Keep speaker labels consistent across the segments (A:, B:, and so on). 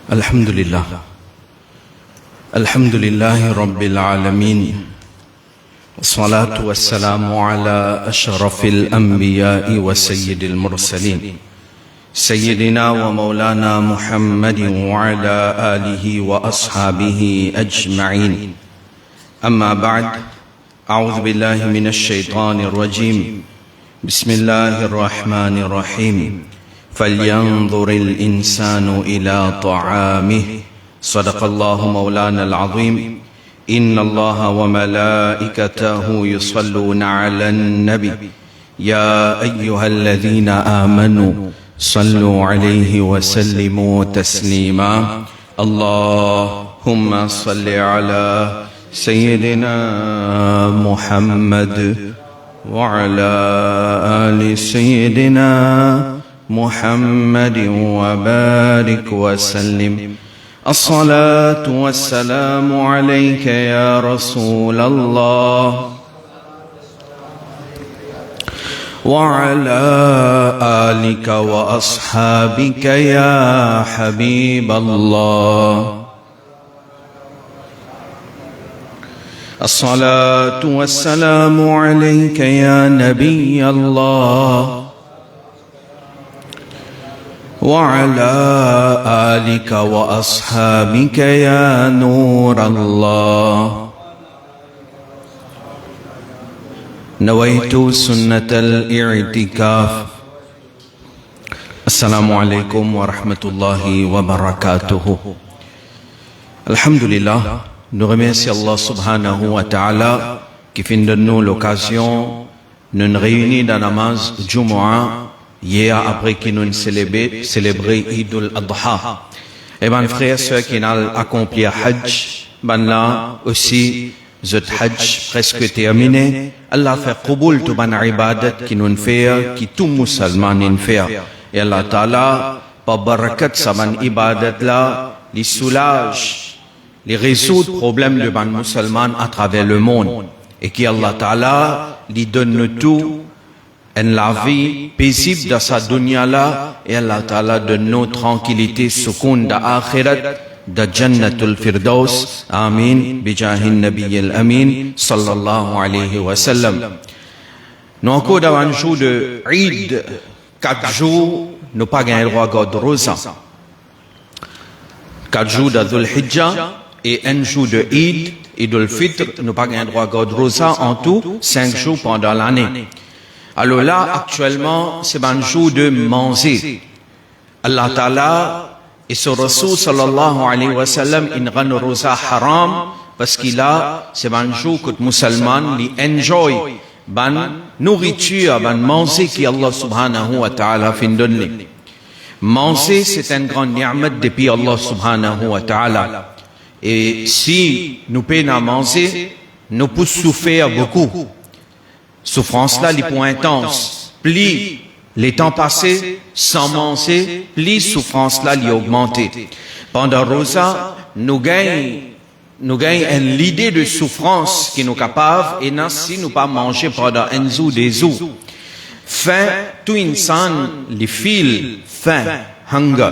A: الحمد لله رب العالمين والصلاة والسلام على أشرف الأنبياء وسيد المرسلين سيدنا ومولانا محمد وعلى آله وأصحابه أجمعين. أما بعد، أعوذ بالله من الشيطان الرجيم. بسم الله الرحمن الرحيم. فلينظر الإنسان إلى طعامه. صدق الله مولانا العظيم. إن الله وملائكته يصلون على النبي يا أيها الذين آمنوا صلوا عليه وسلموا تسليما. اللهم صل على سيدنا محمد وعلى آل سيدنا محمد وبارك وسلم. الصلاة والسلام عليك يا رسول الله وعلى آلك وأصحابك يا حبيب الله. الصلاة والسلام عليك يا نبي الله وعلى آلك وأصحابك يا نور الله. نويت سنة الاعتكاف. السلام عليكم ورحمة الله وبركاته. Alhamdulillah, nous remercions Allah subhanahu wa ta'ala qui fait de nous l'occasion de nous réunir dans la namaz Jumu'ah hier après que nous célébré Eid al-Adha. Et mes frères et sœurs qui ont accompli Hajj, ben là aussi, zot Hajj presque terminé. Allah fait qaboul tout ban ibadat qui nous fait, qui tout musulman nous fait. Et Allah Ta'ala, par barakat sa ban ibadat là, les soulage, les résout problèmes de ban musulman à travers le monde. Et qui Allah Ta'ala, lui donne tout en la vie paisible dans sa dunya là, et Allah Ta'ala donne nous tranquillité, soukoun da akhirat, da jannatul firdaus. Amin. Bijahin nabiyil amin sallallahu alayhi wa sallam. Nous encore dans un jour de Eid, 4 jours, nous pas gagné le droit de Rosa. 4 jours de Dhul Hijjah et un jour de Eid, Eid al-Fitr, nous pas gagné le droit de Rosa, en tout 5 jours pendant l'année. Alors là, actuellement, c'est un jour de manger. Allah Ta'ala et son Rasul sallallahu alayhi wa sallam, il rend rosa haram parce qu'il a, c'est un jour que les musulmans enjoy ban nourriture, ban manger qui Allah subhanahu wa ta'ala fait donner. Manger, c'est un grand ni'mat depuis Allah subhanahu wa ta'ala. Et si nous peinons à manger, nous pouvons souffrir beaucoup. Souffrance là, les points intenses. Plus les temps passés, sans manger, plus souffrance là, les augmenter. Pendant Rosa, nous gagnons l'idée de souffrance qui nous capable, et non si nous pas manger pendant un jour, des jours. Faim, tout insan, les fils, faim, hunger.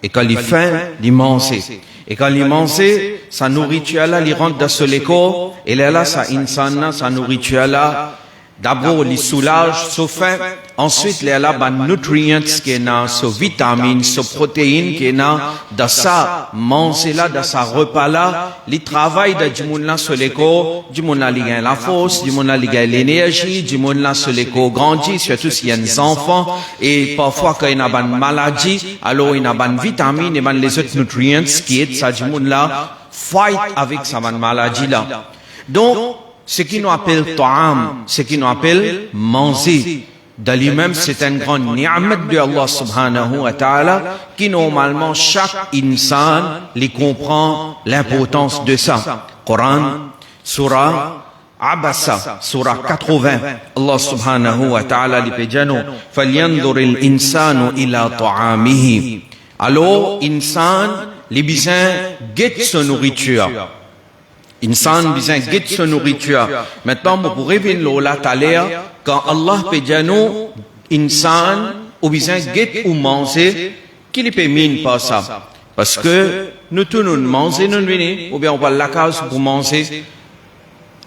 A: Et quand les faim, les manger. Et quand les manger, sa nourriture là, les rentre dans ce corps, et là, sa insan, sa nourriture là, d'abord, les soulage, so faim. Ensuite, les là, ban nutrients qui est dans, so vitamines, so protéines qui est dans sa manger là, dans sa repas là, les travail de du monde là sur les corps, du monde là, il gagne la force, du monde là, il gagne l'énergie, du monde là, sur les corps grandit, surtout s'il y a des enfants, et parfois quand il y a une maladie, alors il y a une vitamine et les autres nutrients qui est ça, du monde là, fight avec sa maladie là. Donc, ce qui nous appelle ta'am, ce qui nous appelle manger, de lui-même c'est un grand ni'mat de Allah subhanahu wa ta'ala qui normalement chaque insan les comprend l'importance de ça. Coran, surah Abasa, surah 80, Allah subhanahu wa ta'ala li pejano, falyandur al-insanu ila ta'amihi. Alors, insan, les bisins guettent sa nourriture. Insan besoin de sa nourriture. Maintenant, vous pourrez venir là tout à l'heure, quand Allah peut insan, ou besoin de ou manger, qu'il peut mine pas ça. Parce que nous tous nous mangeons, nous venons, ou bien on va à la case pour manger.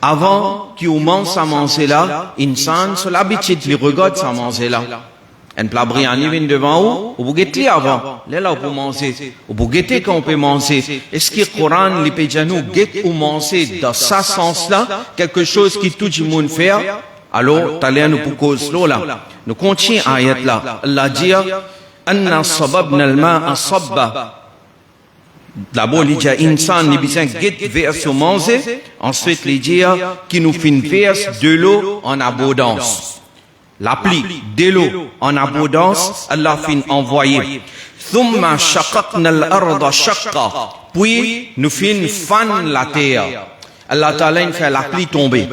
A: Avant qu'on mange ça manger là, insan sur l'habitude il regarde ça manger là. Un plat briani vient devant vous guettez avant, là pour manger, vous guettez quand on peut manger. Est-ce que le Coran, les péjanou, guette ou manger dans ce sens-là, quelque chose qui tout le monde fait, alors, t'allez nous pour cause là. Nous continuons à ayat là. Allah dit, Anna sababna al-ma'a sabba. D'abord, il dit, insan, il besoin guette verse au manger. Ensuite, il dit, qui nous fait une verse de l'eau en abondance. La pluie, de l'eau en abondance, Allah fin envoyer. Thumma shaqaqna al-arda shaqqa. Puis, nous fin fan la terre. Allah Ta'ala fait la pluie tomber.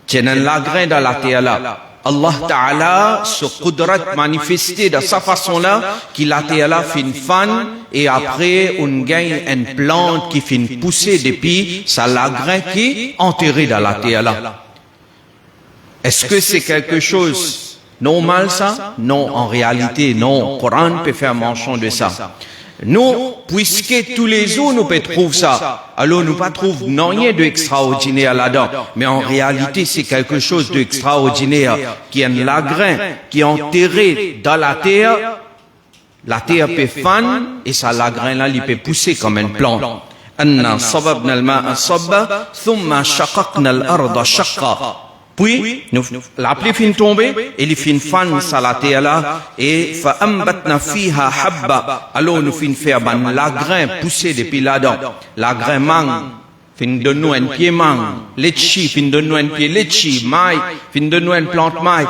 A: Tiens la graine dans la terre là. Allah Ta'ala se qudrat manifesté de sa façon là, qui la terre là fin fan, et après on gagne une plante qui fin pousser depuis, ça la graine qui enterrée dans la terre là. Est-ce que c'est quelque chose normal ça? Non, en réalité, non. Le Coran peut faire mention de ça. Nous, puisque tous les jours nous peut trouver ça, alors nous pas trouver rien d'extraordinaire là-dedans. Mais en réalité, c'est quelque chose d'extraordinaire qui est la grain, qui est enterré dans la terre peut fan, et ça la grain là, il peut pousser comme une plante. Anna sababna al-ma'a sabba, thumma shaqaqna al-arda shaqqa. Puis, la pluie fin tomber, et les fin fan sa la terre là, et fa'ambatna fiha habba. Alors nous fin faire la grain pousser depuis là-dedans. La grain mangue, fin de nous un pied mangue. Litchi, fin de nous un pied litchi. Maï, fin de nous une plante maï.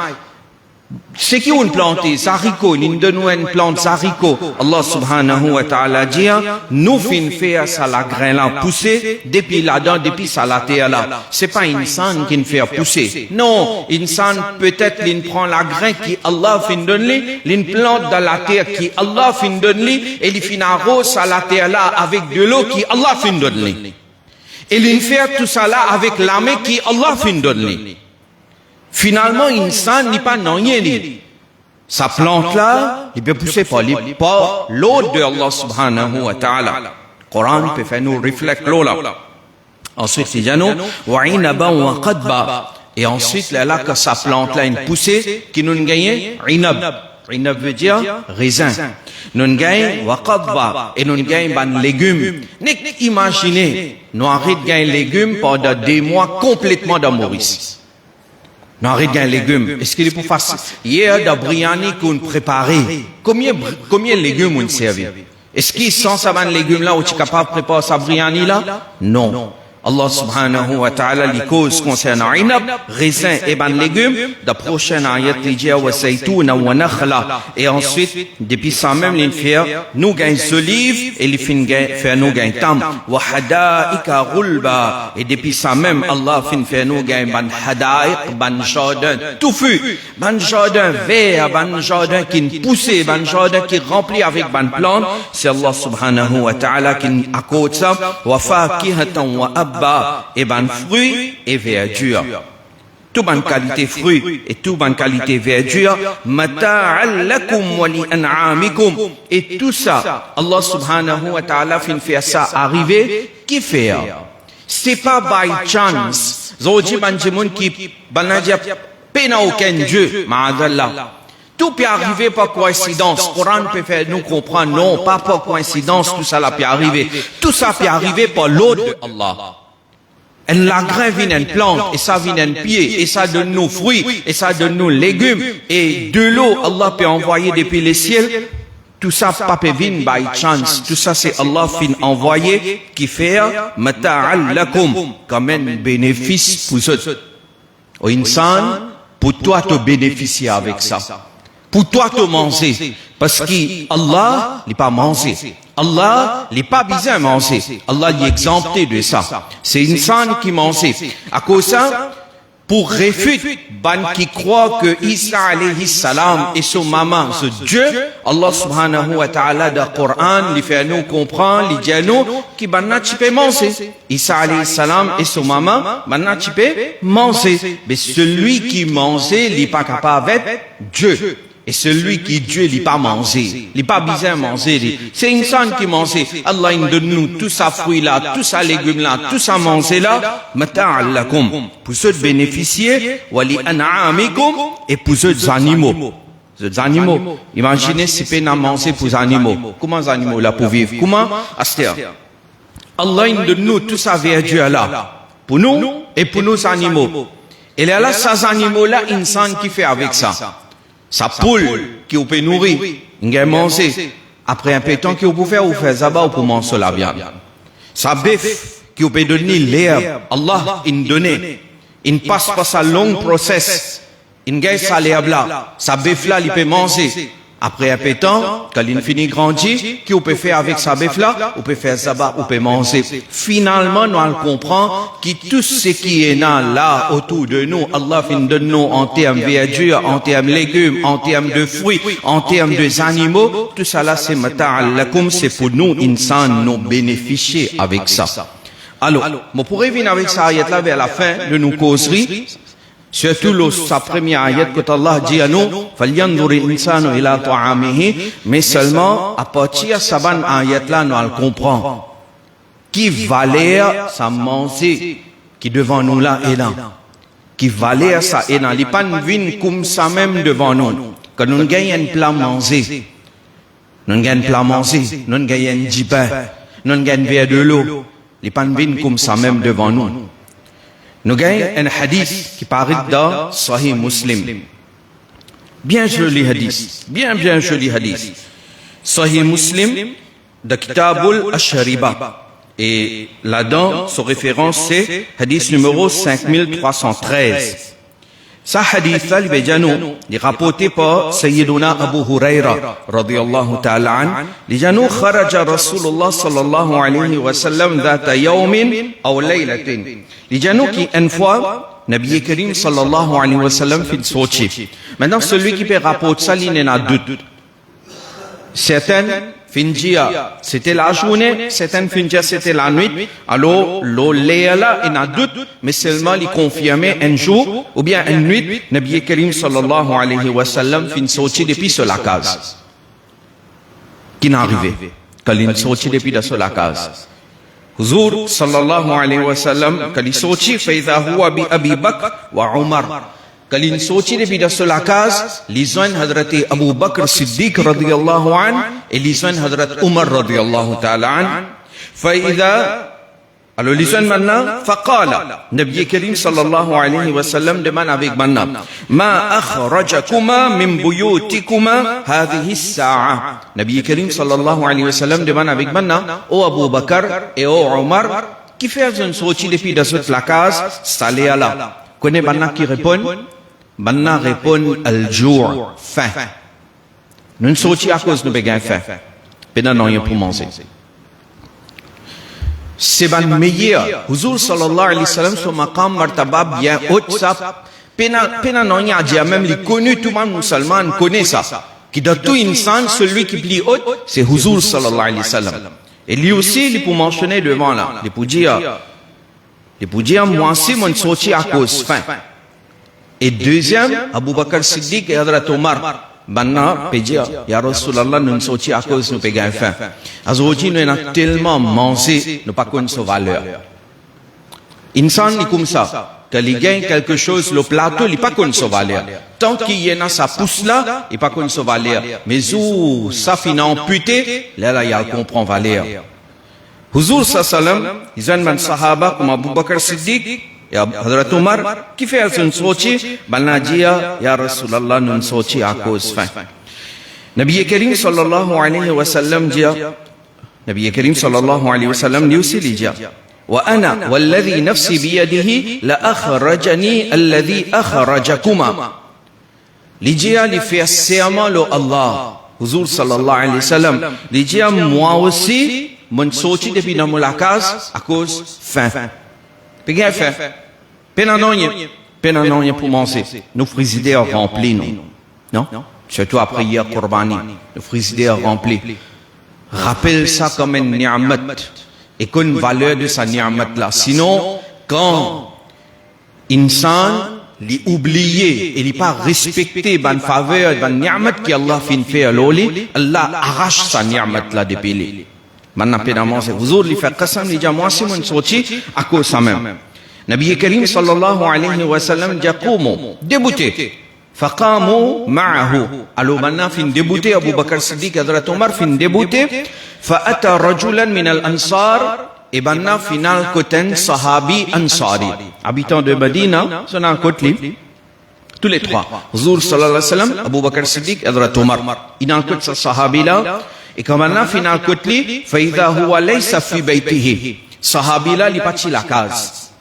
A: C'est qui on plante haricot, nous donnons une plante haricot. Allah subhanahu wa ta'ala dit, nous fin faire ça la grain là pousser, depuis là-dedans, depuis ça la terre là. C'est pas insan qui nous fait pousser. Non, insan peut-être il prend la grain qui Allah fin donner, il plante dans la terre qui Allah fin donner, et il fin arrose ça la terre là avec de l'eau qui Allah fin donner. Et il fait tout ça là avec la main qui Allah fin donner. Finalement, insan n'est pas non rien. Sa plante là, il peut pousser par l'eau de Allah subhanahu wa ta'ala. Le Coran peut faire nous réfléchir l'eau là. Ensuite, il dit nous, wa inaban wa qadba. Et ensuite, là que sa plante là, une poussée qui nous gagne, inab. Inab veut dire raisin. Nous gagne wa qadba. Et nous gagne ban légumes. Imaginez, nous arrêtons de gagner légumes pendant des mois complètement dans Maurice. Non, arrête d'un légume. Est-ce qu'il est pour facile? Hier, dans Briani qu'on préparait, combien de légumes on servi? Est-ce qu'il sent ça, ban légumes là, où tu es capable de préparer sa Briani là? Non. Allah subhanahu wa ta'ala les causes concernant inab, raisin et ban légumes, la prochaine ayat dit wa saytuna wa nakhla. Et ensuite, depuis ça même, il fait, nous gagnons olives, et il fait nous gagnons tam, wa hadaika gulba. Et depuis ça même, Allah fait nous gagnons ban hadaik, ban jardin, touffu, ban jardin vert, ban jardin qui pousse, ban jardin qui rempli avec ban plantes. C'est Allah subhanahu wa ta'ala qui accorde ça, wa fakihatan wa ab et ban fruits et verdure. Tout ban qualité fruits et tout ban qualité verdure. Mata'al lakum wa li an'amikum. Et tout ça, Allah subhanahu wa ta'ala fait ça arriver. Qui fait? C'est pas by chance. Zodi ban jimoun qui banadia pena aucun Dieu. Ma'adallah. Tout peut arriver par coïncidence. Le Coran peut faire nous comprendre. Non, pas par coïncidence. Tout ça là peut arriver. Tout ça peut arriver par l'eau de Allah. La grain vient une plante, et ça vient un pied, et ça donne nous fruits, et ça donne nous légumes, et de l'eau, Allah peut envoyer depuis les ciels. Tout ça, pas peut venir by chance. Tout ça, c'est Allah fin envoyé, qui fait, mata'al lakum, comme un bénéfice pour eux. Au insan, pour toi te bénéficier avec ça. Pour toi te manger. Parce qu'Allah n'est pas mangé. Allah n'est pas besoin de manger. Allah est exempté de ça. C'est une insan qui mange. À cause de ça, pour réfuter ban qui croit que Isa alayhi salam et son maman, ce Dieu, Allah subhanahu wa ta'ala dans le Coran, il fait nous comprendre, il dit à nous, qui banna tu peux manger. Isa alayhi salam et son maman, banna tu peux manger. Mais celui qui mangeait, il n'est pas capable avec Dieu. Et celui qui Dieu il pas mangé, il pas besoin manger. C'est une personne qui mange. Allah il donne nous tout ça fruit là, tout ça légumes là, tout ça manger là. Mata'an lakum. Pour ceux de bénéficier, wa li an'amikum, et pour ceux des animaux. Les animaux. Imaginez si peine à manger pour les animaux. Comment les animaux là pour vivre? Comment? Astir. Allah il donne nous tout ça vers Dieu là. Pour nous et pour nos animaux. Et là, ces animaux-là, insan qui fait avec ça. Sa poule qui peut nourrir, il peut manger. Après un peu de temps, qui peut faire ou faire zabat pour manger la viande. Sa bœuf qui peut donner l'herbe. Allah, il donne. Il passe par sa longue process. Il gagne sa l'herbe là. Sa bœuf là, il peut manger. Après un peu de temps, quand il finit grandir, qui peut faire avec sa bœuf là, on peut faire zabat, on peut manger. Finalement, nous comprenons que tout ce qui est là autour de nous, Allah donne nous en termes de verdure, en termes de légumes, en termes de fruits, en termes de animaux, tout ça là, c'est mata'an lakum, c'est pour nous, insan, nous bénéficier avec ça. Alors, on pourrait venir avec ça ayat là vers la fin de nos causeries. Surtout sa première ayat que Allah dit à nous, falyanzuri insanu ila ta'amihi, mais seulement à partir de sa bonne ayat là, nous le comprenons. Qui valeur ça manger qui devant nous là et là. Qui valeur ça et là. Il pas vient comme ça même devant nous. Quand nous gagnons un plat manger, nous gagnons un plat manger, nous gagnons un djibin, nous gagnons un verre de l'eau. Il pas vient comme ça même devant nous. Nous gagnons un hadith qui paraît dans Sahih Muslim. Bien joli hadith. Bien joli hadith. Sahih Muslim de Kitabul Ashariba. Et là-dedans, son référence c'est hadith numéro 5313. Ça hadith là, il est rapporté par Sayyiduna Abu Huraira radiyallahu ta'ala an. Il dit kharaja Rasulullah sallallahu alayhi wa sallam dhata yawmin aw laylatin. Il dit qu'une fois Nabi Karim sallallahu alayhi wa sallam fit sorti. Maintenant celui qui peut rapporter ça, il en a deux. Certaines finjia, c'était la journée, certaines finjia, c'était la nuit. Alors, là, il y a doute, mais seulement il confirmait un jour, ou bien une nuit, Nabi Karim sallallahu alayhi wa sallam fin sorti depuis sur la case. Qui n'est arrivé? Quand il est sorti depuis sur la case. Huzur sallallahu alayhi wa sallam, quand il est sorti, faïda huwa bi Abi Bakr wa Umar. Quand il est sorti depuis la case, les uns Hadrati Abu Bakr Siddiq radiyallahu an et les uns Hadrat Umar radiyallahu ta'ala an. Faïda, alors les uns maintenant, faqala, Nabi Karim sallallahu alayhi wa sallam demande avec maintenant, ma akhrajakuma min buyutikuma hadhihi as-sa'a. Nabi Karim sallallahu alayhi wa sallam demande avec maintenant, ô Abu Bakr et ô Umar, qui fait une sortie depuis la case, salé à là. Connais maintenant qui répond? Maintenant répond al-jour, faim. Nous ne sortis à cause de nous faim. Pendant nous rien pour manger. C'est le meilleur. Huzur sallallahu alayhi wa sallam sur maqam martaba bien haut ça. Pendant nous rien dit même les connus tout le monde musulman connaît ça. Qui dans tout insan celui qui plie haut c'est Huzur sallallahu alayhi wa sallam. Et lui aussi il peut mentionner devant là. Il peut dire moi aussi mon sorti à cause faim. Et deuxième, Abu Bakr Siddiq et Hadrat Omar. Maintenant, peut dire, Ya Rasulallah, nous sortis à cause nous payons faim. Aujourd'hui, nous avons tellement mangé, nous pas connaissons sa valeur. Insan est comme ça. Quand il gagne quelque chose, le plateau, il pas connaît sa valeur. Tant qu'il y a sa pousse là, il pas connaît sa valeur. Mais où ça finit amputé, là, il y a comprend valeur. Huzur sallam, ils ont un sahaba comme Abu Bakr Siddiq, et Hadrat Omar, qui fait une sortie, balna dia, Ya Rasulallah, nous sorti à cause faim. Nabi Karim sallallahu alayhi wa sallam dit, Nabi Karim sallallahu alayhi wa sallam dit aussi, il dit, وأنا والذي نفسي بيده لأخرجني الذي أخرجكما. L'idéal il fait serment le Allah. Huzur sallallahu alayhi wa sallam. L'idéal moi aussi, mon sorti depuis dans la case à cause faim. Péguin faim. Pénanogne pour manger. Nos frigidaires remplis, non? Surtout après hier Qurbani. Nos frigidaires remplis. Rappelle ça comme une ni'mat. Et qu'une valeur de sa ni'mat là. Sinon, quand insan li oublier et li pas respecter ban faveur, ban ni'mat qui Allah fin fait à l'oli, Allah arrache sa ni'mat là depuis lui. Maintenant, pédalement, c'est vous autres, li fait qasam, li dit, moi, c'est mon sorti, à cause ça même. Nabi Karim sallallahu alayhi wa sallam dit, Qoumu, débouté. Faqamu ma'ahu. Alors maintenant, fin débouté, Abu Bakr Siddiq, Hadrat Omar, fin débouté. Fa'ata rajulan min al-ansar. Et maintenant, final, koten sahabi ansari. Habitant de Medina, c'est un côté. Tous les trois. Huzur sallallahu alayhi wa sallam, Abu Bakr Siddiq, Hadrat Omar. Il a un côté sahabi là. Et quand maintenant, final côté, faïda huwa laysa fi baytihi. Sahabi là, il parti la case.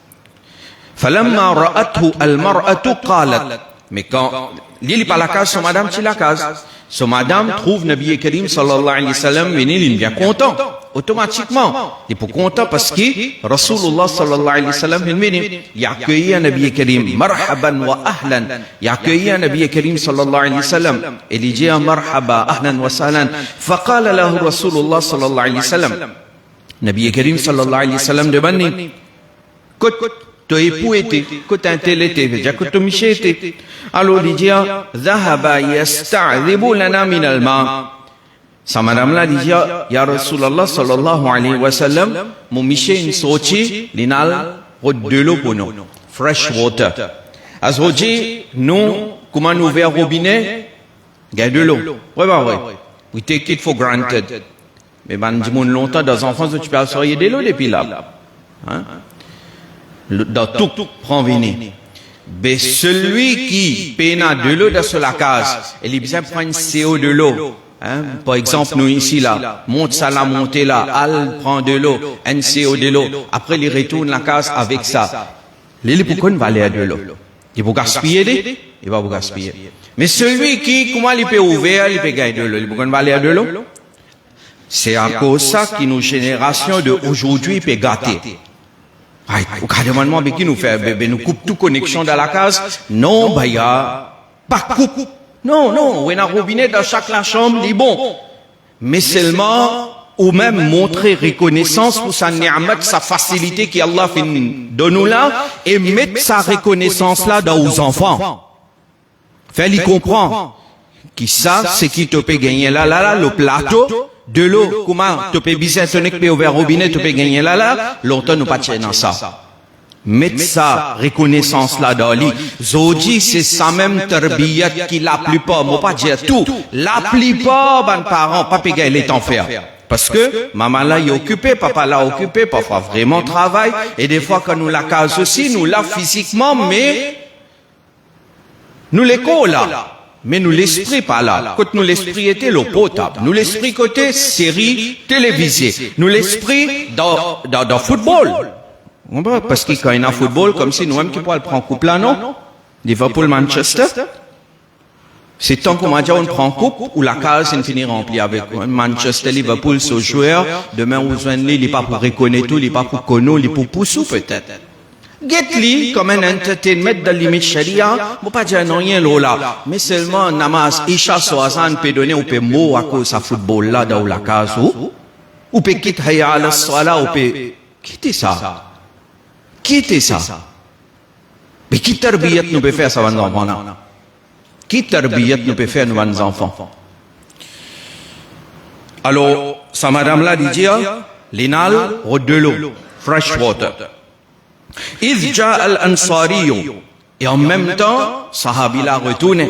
A: Falamma ra'athu al-mar'atu qalat. Mais quand il n'est pas la case, son madame, c'est la case. Son madame trouve Nabi Karim sallallahu alayhi wa sallam, il est bien content. Automatiquement. Il est pour content parce que Rasulullah sallallahu alayhi wa sallam, il a accueilli un Nabi Karim. Marhaban wa ahlan. Il a accueilli un Nabi Karim sallallahu alayhi wa sallam. Et il dit marhaba, ahlan wa sahlan. Faqala lahu Rasulullah sallallahu alayhi wa sallam. Nabi Karim sallallahu alayhi wa sallam demande, to époux était, que un tel était, déjà que ton miché était. Alors il dit, Zahaba yasta'dhibu lana min al-ma. Sa madame là dit, Ya Rasulallah sallallahu alayhi wa sallam, mon miché une sortie, l'inal, de l'eau pour nous. Fresh water. Azroji, nous, comment nous ouvrir robinet? Gagne de l'eau. Ouais, bah, ouais. We take it for granted. Mais ben, dis-moi longtemps, dans l'enfance, tu peux assurer de l'eau depuis là. Hein? Dans tout prend venir. Mais celui qui peine de l'eau dans la case, il a besoin de prendre CO de l'eau. Hein? Par exemple, nous ici là, monte ça là, monte là, Al prend de l'eau, NCO de l'eau. Après, il retourne la case avec ça. Il pourquoi il va aller de l'eau? Il va gaspiller, il va vous gaspiller. Mais celui qui, comment il peut ouvrir, il peut gagner de l'eau. Il pourquoi il va aller de l'eau? C'est à cause de ça que nos générations d'aujourd'hui peuvent gâter. Au carrément, mais qui nous fait, nous coupe toute connexion dans la case. Non, bah, y a pas coupe. Non, on a un robinet dans chaque la chambre, il est bon. Mais seulement, ou même montrer reconnaissance pour sa ni'mat, sa facilité qu'Allah donne nous là, et mettre sa reconnaissance là dans aux enfants. Fais-lui comprendre. Qui ça, c'est qui te peut gagner là, le plateau. De l'eau, comment tu peux bien tonique, puis ouvrir robinet, tu peux gagner là, longtemps nous pas dans ça. Mettre ça, reconnaissance là dans lui. Zodi, c'est ça même tarbiyat qui la plupart, moi pas dire tout, la plupart, ben parents, pas payer les temps faire. Parce que, maman là est occupée, papa là occupé, parfois vraiment travail, et des fois quand nous la case aussi, nous là physiquement, mais, nous l'écho là. Mais nous l'esprit pas là. Quand nous l'esprit était l'eau potable. Nous l'esprit côté série télévisée. Nous l'esprit dans football. Parce que quand il y a un football, comme si nous-mêmes qui pourrions prendre coupe là, non? Liverpool, Manchester. C'est tant qu'on m'a dit on prend coupe ou la case est finie remplie avec Manchester, Liverpool, ce joueur. Demain, on joue il n'est pas pour reconnaître tout, il n'est pas pour connaître, il est pour pousser peut-être. Get-li comme un entertainment de limite sharia, moi pas dire non rien là, mais seulement namaz, isha soazan peut donner ou peut mot à cause de football là dans la case ou peut quitter hayya ala sala ou peut quitter ça. Mais qui tarbiyat nous peut faire ça nos enfants là? Qui tarbiyat nous peut faire nos enfants? Alors, sa madame là dit l'inal de l'eau, fresh water. إذ جاء الأنصاري et en même temps صحابي لا retourné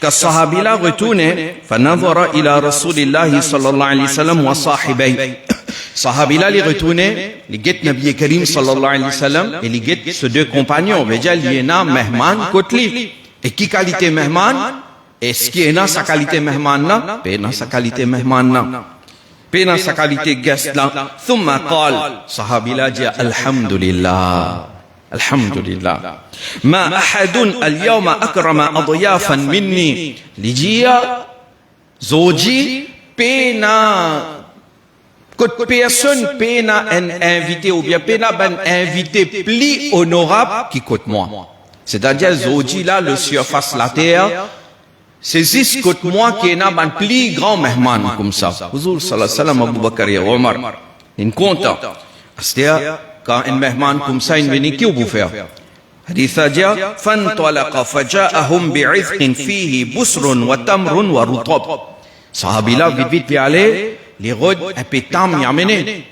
A: كالصحابي لا retourné فنظر إلى رسول الله صلى الله عليه وسلم وصاحبيه صحابي لا li retourné li get Nabi Karim صلى الله عليه وسلم et li get ces deux compagnons déjà il y en a mehman kotli et qui qualité mehman est-ce qu'il y a sa qualité mehman là pas sa qualité mehman là Pena sa qualité guest là. Thumma qal. Sahabi la dit Alhamdulillah. Alhamdulillah. Ma ahadun al-yawma akrama adyafan minni. Lidia. Zoji. Pena. Côte personne pena un invité ou bien pena ben invité plus honorable qui côte moi. C'est-à-dire Zoji là, le surface la terre. C'est juste que moi qui est un plus grand mehman comme ça. Huzur sallallahu alayhi wa sallam, Abu Bakr et Omar. Il compte. C'est-à-dire, quand un mehman comme ça, il vient, qui vous faire? Hadith a dit فانطلق فجاءهم بعذق فيه بسر وتمر ورطب. Sahabi là vite vite puis aller les rods un peu tam y amener.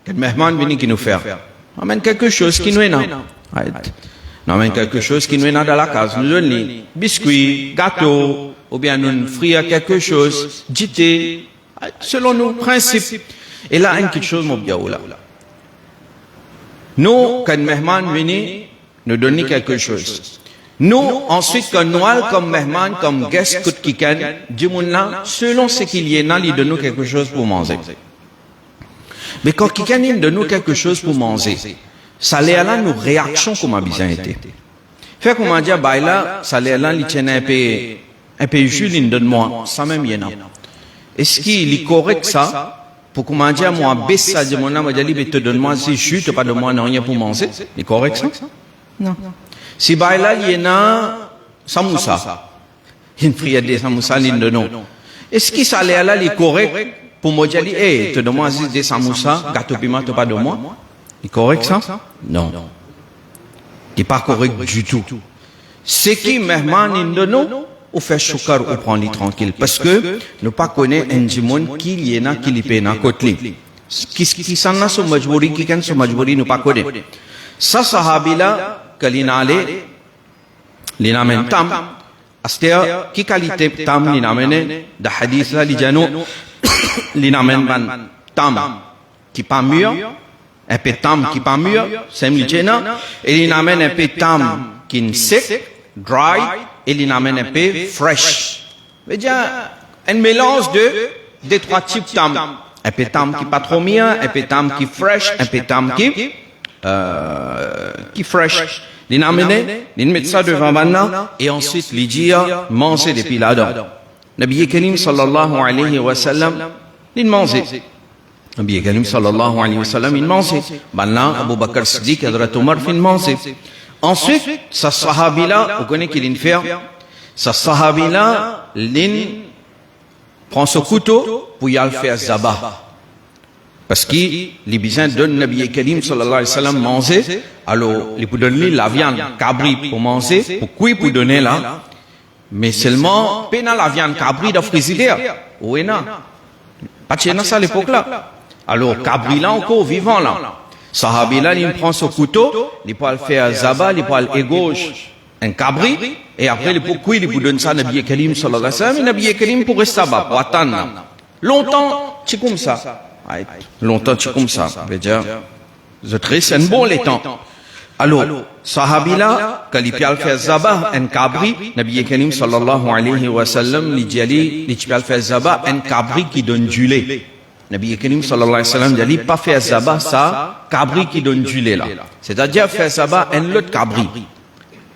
A: Quel mehman venu qui nous faire. Amène quelque chose qui nous est là. On amène quelque chose qui nous est là dans la case. Nous donne les biscuits, gâteaux, ou bien nous frire quelque chose, jité, selon nos principes. Et là, quelque chose mon bien là. Nous, quand mehman venu nous donner quelque chose. Nous, ensuite, quand nous, comme mehman, comme guest, coup de kikan, là, selon ce qu'il y a là, il donne nous quelque chose pour manger. Mais quand kikan donne nous quelque chose pour manger, ça l'est là nos réactions comme a bien été. Fait qu'on m'a dit, bah là, ça l'est là, il tient un peu Julie, donne-moi, ça même y en a. Est-ce qu'il est correct ça? Pour qu'on m'a dit, moi, baisse ça, mon âme, je dis, te donne-moi, si je te pas de moi, non, rien pour manger. Il est correct ça? Non. Si bah là, il y en a, samoussa. Une prière de samoussa, l'une de nous. Est-ce que ça l'est là, il est correct? Pour moi, je dis, hey, te donne-moi des samoussa, gâteau piment, te pas de moi? Il est correct ça? Non. Il n'est pas correct du tout. C'est qui, mehman, de nous, ou fait choukar ou prend les tranquille. Parce que, nous pas connaît un jimon qui y en a, qui l'y paye dans côté. Qui s'en a sur majbouri, qui can sur majbouri, nous pas connaît. Ça, sahabi là, que l'inale, l'inamen tam, astea, qui qualité tam l'inamene, da hadith là, l'idjano, l'inamen ban tam, qui pas mûr, un peu tam qui pas mûr, c'est l'idjana, et l'inamen un peu tam qui est sec, dry, et l'inamen un peu fresh. C'est-à-dire, un mélange des trois types tam. Un peu tam qui pas trop mûr, un peu tam qui fresh, un peu tam qui fresh. Il amené, il met ça devant maintenant, et ensuite, il dit, manger depuis là-dedans. Nabi Karim sallallahu alayhi wa sallam, il mangeait. Nabi Karim sallallahu alayhi wa sallam, il mangeait. Maintenant, Abu Bakr Siddiq, Hadrat Omar, il mangeait. Ensuite, sa sahabi là, vous connaissez qu'il fait, sa sahabi là, il prend ce couteau pour y aller faire zabah. Parce que les bisins donnent Nabi Karim sallallahu alayhi wa sallam manger, alors ils pour donner la viande cabri pour manger, pour cuire pour donner là, mais seulement pena la viande cabri de frigidaire, ou est là. Pas de ça à l'époque là. Alors cabri là encore vivant là. Sahabi là, il prend ce couteau, il peut le faire zaba, il peut le égauche un cabri, et après il peut cuire, il peut donner ça à Nabi Karim sallallahu alayhi wa sallam, et Nabi Karim pour rester là-bas, pour attendre. Longtemps, c'est comme ça. Longtemps, c'est comme ça. Je veux dire, c'est un bon les temps. Alors, sahabi là, quand il peut faire zaba, un cabri, Nabi Karim sallallahu alayhi wa sallam, il peut faire zaba, un cabri qui donne du lait. Nabi Karim sallallahu alayhi wa sallam, il dit pas faire zaba, ça, cabri qui donne du lait là. C'est-à-dire faire zaba, un autre cabri.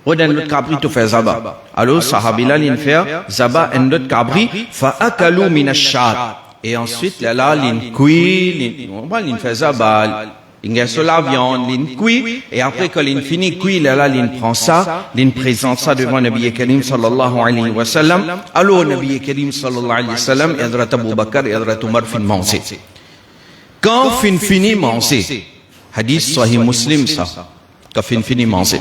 A: Ou d'un autre cabri to faire zaba. Alors, sahabi là, il fait zaba, un autre cabri, fa'akalu minashad. Et ensuite, là, l'in cuit, l'in fait zaba, l'in gagne sur la viande, l'in cuit, et après que l'in finit cuit, là, l'in prend ça, l'in présente ça devant Nabi Karim sallallahu alayhi wa sallam. Alors, Nabi Karim sallallahu alayhi wa sallam, et Hadrat Abu Bakr, et Hadrat Omar fin manger. Quand fin fini manger, hadith sahih muslim ça, quand fin fini manger.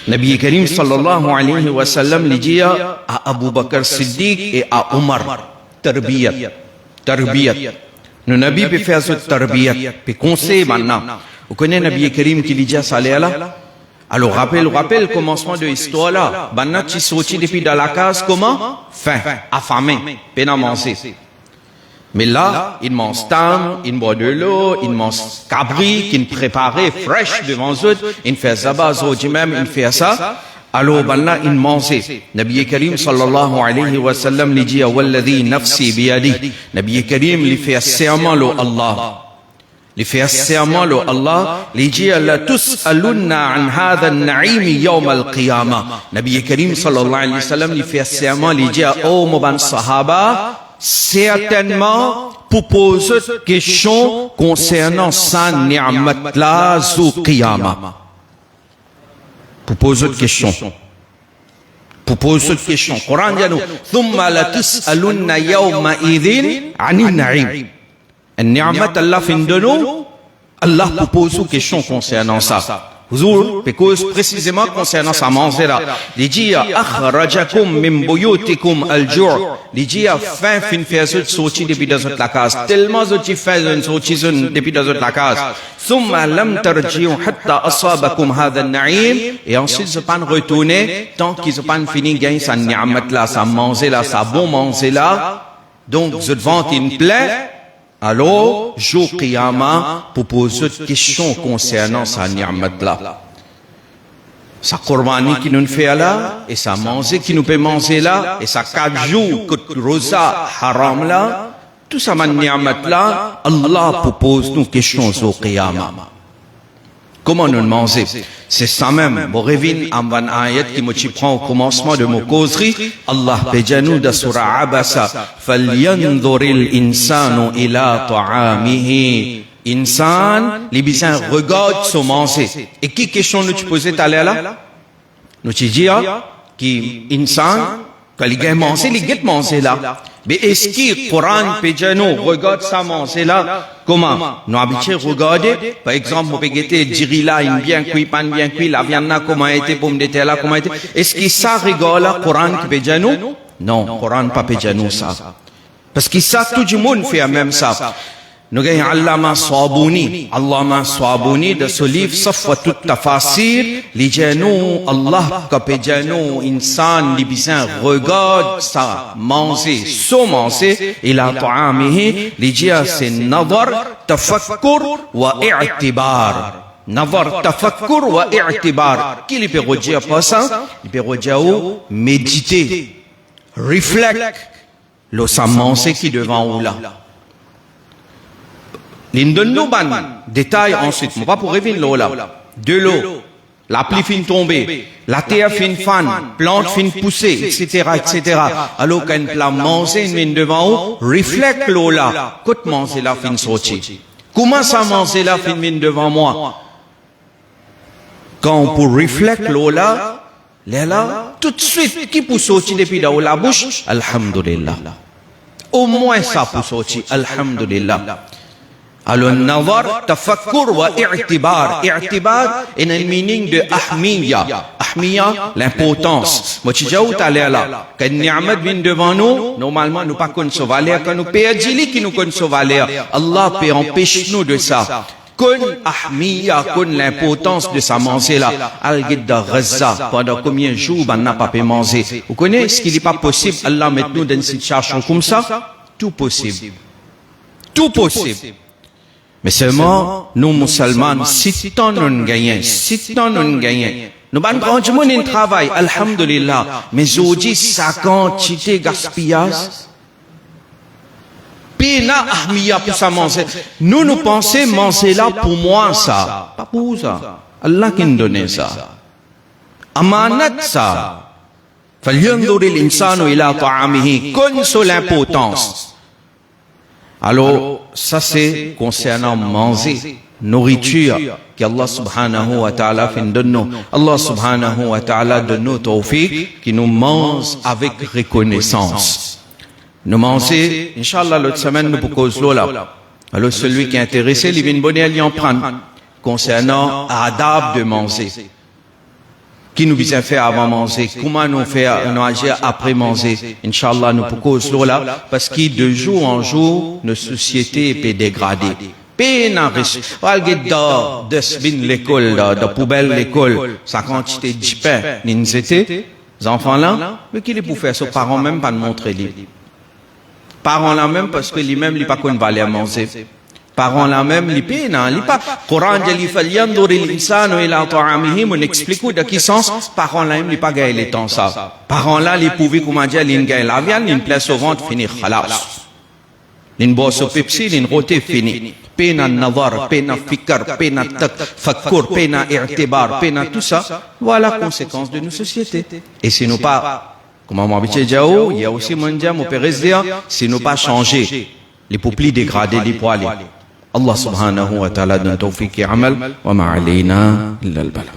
A: Nabi Karim sallallahu alayhi wa sallam, il dit à Abu Bakr Siddiq et à Omar, tarbiyat. Le Nabi peut faire ce tarbiyat, peut conseiller maintenant. Vous connaissez Nabi Karim qui dit ça là? Alors rappelle le commencement de l'histoire là. Maintenant tu sortis depuis dans la case comment? Faim, affamé, peine à manger. Mais là, il mange tam, il boit de l'eau, il mange cabri, qu'il préparait fresh devant eux, il fait zaba, même, il fait ça. Alors, là, il mangeait. Nabi Karim sallallahu alayhi wa sallam lui dit, walladhi nafsi biyadi. Nabi Karim lui fait serment le Allah. Il fait serment le Allah. Il dit, la tus'alunna an hadha an-na'im yawm al-qiyamah. Nabi Karim sallallahu alayhi wa sallam lui fait serment, il dit, oh, mon sahaba, certainement, pour poser une question concernant sa ni'mat la zu qiyamah. Pour poser une question. Pour poser une question. Coran dit nous, thumma la tus'alunna yawma idhin 'anil na'im. An-ni'mat Allah fin de nous, Allah pour poser une question concernant ça. Huzur, because précisément concernant sa manzera, il dit akhrajakum min buyutikum al-ju', il dit fin faire sorti depuis dans la case, tellement sorti fin sorti depuis dans la case. Thumma lam tarji'u hatta asabakum hadha an-na'im, et ensuite se pas retourner tant qu'ils se pas fini gagner sa ni'mat là, sa manzera, sa bon manzera. Donc je vente une plaie. Alors, jour Qiyamah, pour poser des questions concernant sa ni'mat là. Sa Qurbani qui nous fait là, et sa manger qui nous peut manger là, et sa 4 jours que rosa haram là, tout ça ma ni'mat là, Allah propose nous questions au Qiyamah. Comment nous manger? C'est ça même. Bon, revine en van ayat qui me prend au commencement de mon causerie. Allah péjanou de surah Abasa. Falyanzuril insanu ila ta'amihi. Insan, les bisans regardent son manger. Et qui question nous tu posais tout à l'heure là? Nous tu dis, qui insan, quand les gars mangent, les gars mangent là. Mais est-ce que le Coran péjanou regarde ça manger là? Comment? Nous habitués regarder, par exemple, on peut guetter, dire là, une bien cuit, pas bien cuit, la viande là, comment a été, pomme de terre là, comment a été. Est-ce que ça regarde là, Coran qui péjanou? Non, Coran pas péjanou ça. Parce que ça, tout le monde fait même ça. Nous gagnons Allama Sabuni de ce livre, Safwatut Tafasir, les janou, Allah, kapéjanou, insan, les bisans, regarde ça, manger, so manger, il a ta'amihi, les dia, c'est nazar, tafakkur, wa i'tibar. Nazar, tafakkur, wa i'tibar. Qui les peut redire pas ça? Il peut redire méditer, réfléchir, le sa manger qui devant ou là. L'une de nous détail ensuite, mais pas pour revenir là. De l'eau, la pluie fin tomber, la terre fin fan, plante fin pousser, etc., etc. Alors quand la manger une devant vous, réfléchis l'eau là, quand manger la fin sortir. Comment ça manger la fin devant moi? Quand pour réfléchir l'eau là, tout de suite, qui peut sortir depuis dans la bouche? Alhamdulillah. Au moins ça peut sortir, alhamdulillah. Alors, nazar, tafakkur wa i'tibar. I'tibar est un meaning de ahmiya. Ahmiya, l'importance. Moi, tu dis où t'as l'air là? Quand ni'mat vient devant nous, normalement, nous pas connaissons valeur. Quand nous perdons qui nous connaissons valeur. Allah peut empêcher nous de ça. Qu'on ahmiya, qu'on l'importance de sa manger là. Al-Gidda Gaza, pendant combien de jours, on n'a pas pu manger. Vous connaissez ce qu'il n'est pas possible? Allah met nous dans une situation comme ça? Tout possible. Tout possible. Mais seulement, nous, musulmans, si tant nous gagnons, nous avons grand monde en travail, alhamdulillah, mais aujourd'hui, sa quantité gaspillage, pena ahmiya pour ça manger. Nous pensons manger là pour moi ça, pas pour ça. Allah qui nous donne ça. Amanat ça. Falyanzuril insanu ila ta'amihi, connaissons l'importance. Alors, ça c'est concernant manger, nourriture, qu'Allah subhanahu wa ta'ala fait de nous. Allah subhanahu wa ta'ala donne nous tawfiq, qui nous mange avec reconnaissance. Nous manger, Inch'Allah, l'autre semaine, nous pouvons là. Alors, celui qui est intéressé, il vient bonner à l'y en prendre. Concernant adab de manger. Qui nous vient faire avant manger, comment nous faire nous agir après manger. Inch'Allah, nous pouvons là, parce que de jour en jour, nos sociétés peut dégrader. Péna riche. Walgeda, desbin l'école, de poubelle l'école, sa quantité de pain, n'inzété, les enfants là, mais qui les pour faire, ses parents même pas nous montrer les. Parents là même, parce que lui-même, il pas qu'on va aller manger. Parents là même, li pena, li pas. Coran dit, falyanzuril insanu ila ta'amihi, on explique de qui sens, parents là même, li pas gagner le temps ça. Parents là, li pouvaient, comment dire, li gagne la viande, li place au ventre, finir, khalas. Li bosse au Pepsi, li roté, fini. Pena nazar, pena fikr, pena fakkur, pena i'tibar, pena tout ça. Voilà la conséquence de nos sociétés. Et si nous pas, comme on m'a dit, il y a aussi, mon Dieu, mon père, si nous pas changer, les peuples dégradés, les poils. Allah subhanahu wa ta'ala donne tawfiq et amal wa ma alayna illa al-bala.